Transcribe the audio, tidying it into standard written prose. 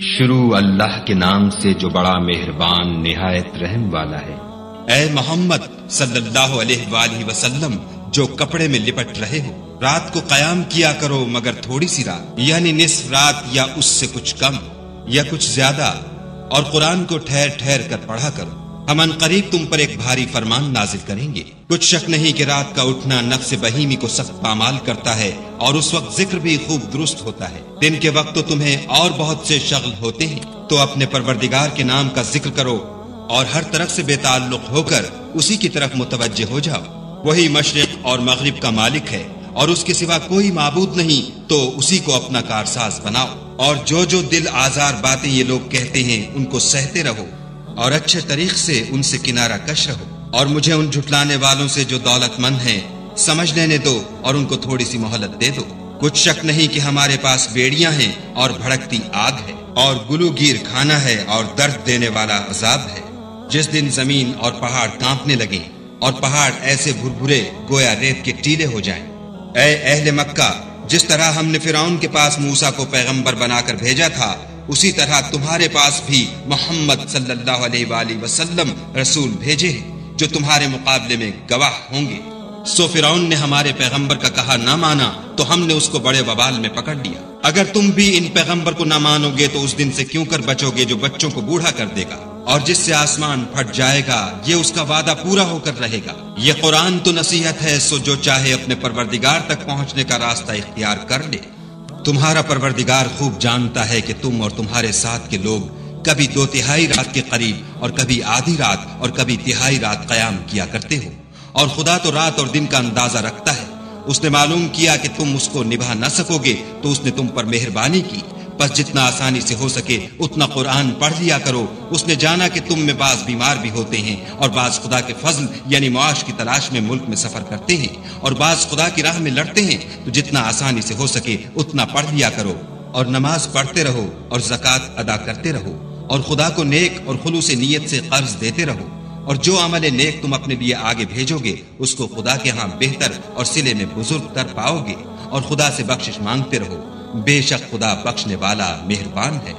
شروع اللہ کے نام سے جو بڑا مہربان نہایت رحم والا ہے۔ اے محمد صلی اللہ علیہ وآلہ وسلم، جو کپڑے میں لپٹ رہے ہو، رات کو قیام کیا کرو مگر تھوڑی سی رات، یعنی نصف رات یا اس سے کچھ کم یا کچھ زیادہ، اور قرآن کو ٹھہر ٹھہر کر پڑھا کرو۔ ہم عنقریب تم پر ایک بھاری فرمان نازل کریں گے۔ کچھ شک نہیں کہ رات کا اٹھنا نفس بہیمی کو سخت پامال کرتا ہے، اور اس وقت ذکر بھی خوب درست ہوتا ہے۔ دن کے وقت تو تمہیں اور بہت سے شغل ہوتے ہیں، تو اپنے پروردگار کے نام کا ذکر کرو اور ہر طرف سے بے تعلق ہو کر اسی کی طرف متوجہ ہو جاؤ۔ وہی مشرق اور مغرب کا مالک ہے، اور اس کے سوا کوئی معبود نہیں، تو اسی کو اپنا کارساز بناؤ۔ اور جو دل آزار باتیں یہ لوگ کہتے ہیں ان کو سہتے رہو، اور اچھے طریق سے ان سے کنارہ کش رہو۔ اور مجھے ان جھٹلانے والوں سے جو دولت مند ہیں سمجھ لینے دو، اور ان کو تھوڑی سی مہلت دے دو۔ کچھ شک نہیں کہ ہمارے پاس بیڑیاں ہیں اور بھڑکتی آگ ہے، اور گلوگیر کھانا ہے اور درد دینے والا عذاب ہے۔ جس دن زمین اور پہاڑ کانپنے لگیں اور پہاڑ ایسے بھربھرے گویا ریت کے ٹیلے ہو جائیں۔ اے اہل مکہ، جس طرح ہم نے فرعون کے پاس موسیٰ کو پیغمبر بنا کر بھیجا تھا، اسی طرح تمہارے پاس بھی محمد صلی اللہ علیہ وآلہ وسلم رسول بھیجے ہیں جو تمہارے مقابلے میں گواہ ہوں گے۔ سو فرعون نے ہمارے پیغمبر کا کہا نہ مانا، تو ہم نے اس کو بڑے وبال میں پکڑ لیا۔ اگر تم بھی ان پیغمبر کو نہ مانو گے تو اس دن سے کیوں کر بچو گے جو بچوں کو بوڑھا کر دے گا، اور جس سے آسمان پھٹ جائے گا یہ اس کا وعدہ پورا ہو کر رہے گا۔ یہ قرآن تو نصیحت ہے، سو جو چاہے اپنے پروردگار تک پہنچنے کا راستہ اختیار کر لے۔ تمہارا پروردگار خوب جانتا ہے کہ تم اور تمہارے ساتھ کے لوگ کبھی 2/3 رات کے قریب اور کبھی آدھی رات اور کبھی تہائی رات قیام کیا کرتے ہو، اور خدا تو رات اور دن کا اندازہ رکھتا ہے۔ اس نے معلوم کیا کہ تم اس کو نبھا نہ سکو گے تو اس نے تم پر مہربانی کی، بس جتنا آسانی سے ہو سکے اتنا قرآن پڑھ لیا کرو۔ اس نے جانا کہ تم میں بعض بیمار بھی ہوتے ہیں، اور بعض خدا کے فضل یعنی معاش کی تلاش میں ملک میں سفر کرتے ہیں، اور بعض خدا کی راہ میں لڑتے ہیں، تو جتنا آسانی سے ہو سکے اتنا پڑھ لیا کرو، اور نماز پڑھتے رہو اور زکوٰۃ ادا کرتے رہو، اور خدا کو نیک اور خلوص نیت سے قرض دیتے رہو، اور جو عمل نیک تم اپنے لیے آگے بھیجو گے اس کو خدا کے ہاں بہتر اور صلے میں بزرگ تر پاؤ گے، اور خدا سے بخشش مانگتے رہو، بے شک خدا بخشنے والا مہربان ہے۔